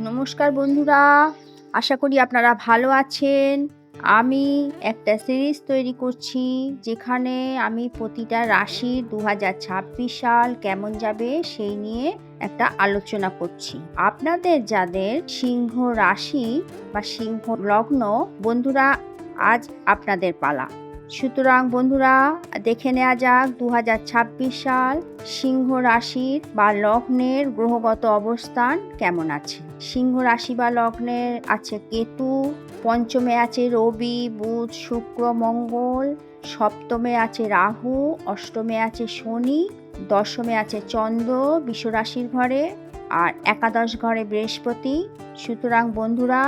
নমস্কার বন্ধুরা, আশা করি আপনারা ভালো আছেন। আমি একটা সিরিজ তৈরি করছি যেখানে আমি প্রতিটা রাশির 2026 সাল কেমন যাবে সেই নিয়ে একটা আলোচনা করছি। আপনাদের যাদের সিংহ রাশি বা সিংহ লগ্ন বন্ধুরা, আজ আপনাদের পালা। সুতরাং বন্ধুরা, দেখে নেওয়া যাক 2026 সাল সিংহ রাশির বা লগ্নের গ্রহগত অবস্থান কেমন আছে। সিংহ রাশি বা লগ্নের আছে কেতু, পঞ্চমে আছে রবি, বুধ, শুক্র, মঙ্গল, সপ্তমে আছে রাহু, অষ্টমে আছে শনি, দশমে আছে চন্দ্র বৃষ রাশির ঘরে, আর একাদশ ঘরে বৃহস্পতি। সুতরাং বন্ধুরা,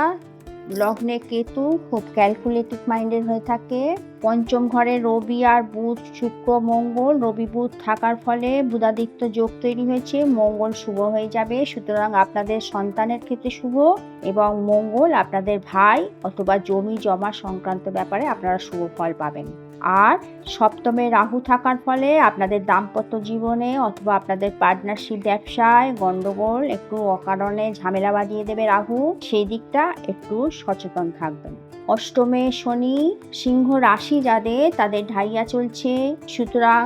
লগ্নে কেতু খুব ক্যালকুলেটিভ মাইন্ডের হয়ে থাকে। পঞ্চম ঘরে রবি আর বুধ, শুক্র, মঙ্গল, রবি বুধ থাকার ফলে বুধাদিত্য যোগ তৈরি হয়েছে, মঙ্গল শুভ হয়ে যাবে। সুতরাং আপনাদের সন্তানের ক্ষেত্রে শুভ, এবং মঙ্গল আপনাদের ভাই অথবা জমি জমা সংক্রান্ত ব্যাপারে আপনারা শুভ ফল পাবেন। আর সপ্তমে রাহু থাকার ফলে আপনাদের দাম্পত্য জীবনে অথবা আপনাদের পার্টনারশিপ ব্যবসায় গন্ডগোল, একটু অকারণে ঝামেলা বাঁধিয়ে দেবে রাহু, সেই দিকটা একটু সচেতন থাকবেন। অষ্টমে শনি, সিংহ রাশি যাদের তাদের ঢাইয়া চলছে, সুতরাং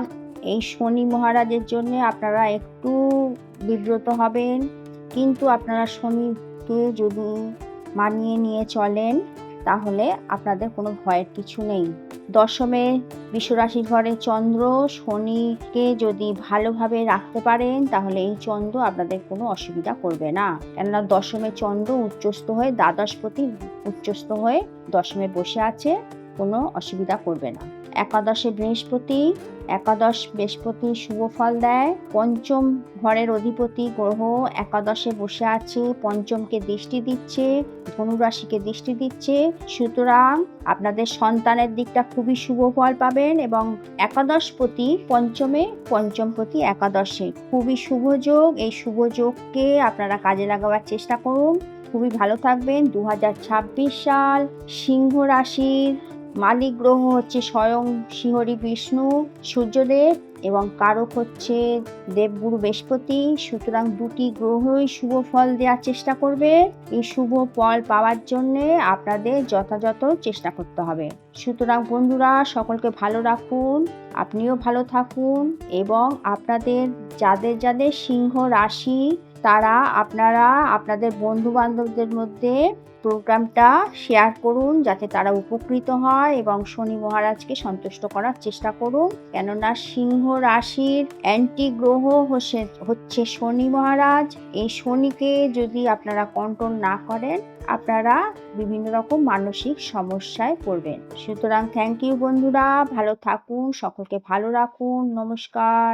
এই শনি মহারাজের জন্য আপনারা একটু বিব্রত হবেন, কিন্তু আপনারা শনিকে যদি মানিয়ে নিয়ে চলেন তাহলে আপনাদের কোনো ভয়ের কিছু নেই। দশমে বৃষরাশির ঘরে চন্দ্র, শনিকে যদি ভালোভাবে রাখতে পারেন তাহলে এই চন্দ্র আপনাদের কোনো অসুবিধা করবে না, কেননা দশমে চন্দ্র উচ্চস্থ হয়ে দ্বাদশপতি উচ্চস্থ হয়ে দশমে বসে আছে, কোনো অসুবিধা করবে না। একাদশে বৃহস্পতি, একাদশ বৃহস্পতি শুভ ফল দেয়। পঞ্চম ঘরের অধিপতি গ্রহ একাদশে বসে আছে, পঞ্চমকে দৃষ্টি দিচ্ছে, ধনুরাশিকে দৃষ্টি দিচ্ছে। সুতরাং আপনাদের সন্তানের দিকটা খুবই শুভ ফল পাবেন, এবং একাদশপতি পঞ্চমে, পঞ্চমপতি একাদশে, খুবই শুভ যোগ। এই শুভ যোগকে আপনারা কাজে লাগাবার চেষ্টা করুন, খুবই ভালো থাকবেন। 2026 সাল সিংহ রাশির মালিক গ্রহ হচ্ছে স্বয়ং শ্রীহরি বিষ্ণু সূর্যদেব, এবং কারক হচ্ছে দেবগুরু বৃহস্পতি। সুতরাং দুটি গ্রহই শুভ ফল দেওয়ার চেষ্টা করবে। এই শুভ ফল পাওয়ার জন্য আপনাদের যথাযথ চেষ্টা করতে হবে। সুতরাং বন্ধুরা, সকলকে ভালো রাখুন, আপনিও ভালো থাকুন, এবং আপনাদের যাদের যাদের সিংহ রাশি তারা আপনারা আপনাদের বন্ধু বান্ধবদের মধ্যে প্রোগ্রামটা শেয়ার করুন যাতে তারা উপকৃত হয়, এবং শনি মহারাজকে সন্তুষ্ট করার চেষ্টা করুন, কেননা সিংহ রাশির অ্যান্টি গ্রহ হচ্ছে শনি মহারাজ। এই শনিকে যদি আপনারা কন্ট্রোল না করেন আপনারা বিভিন্ন রকম মানসিক সমস্যায় পড়বেন। সুতরাং থ্যাংক ইউ বন্ধুরা, ভালো থাকুন, সকলকে ভালো রাখুন, নমস্কার।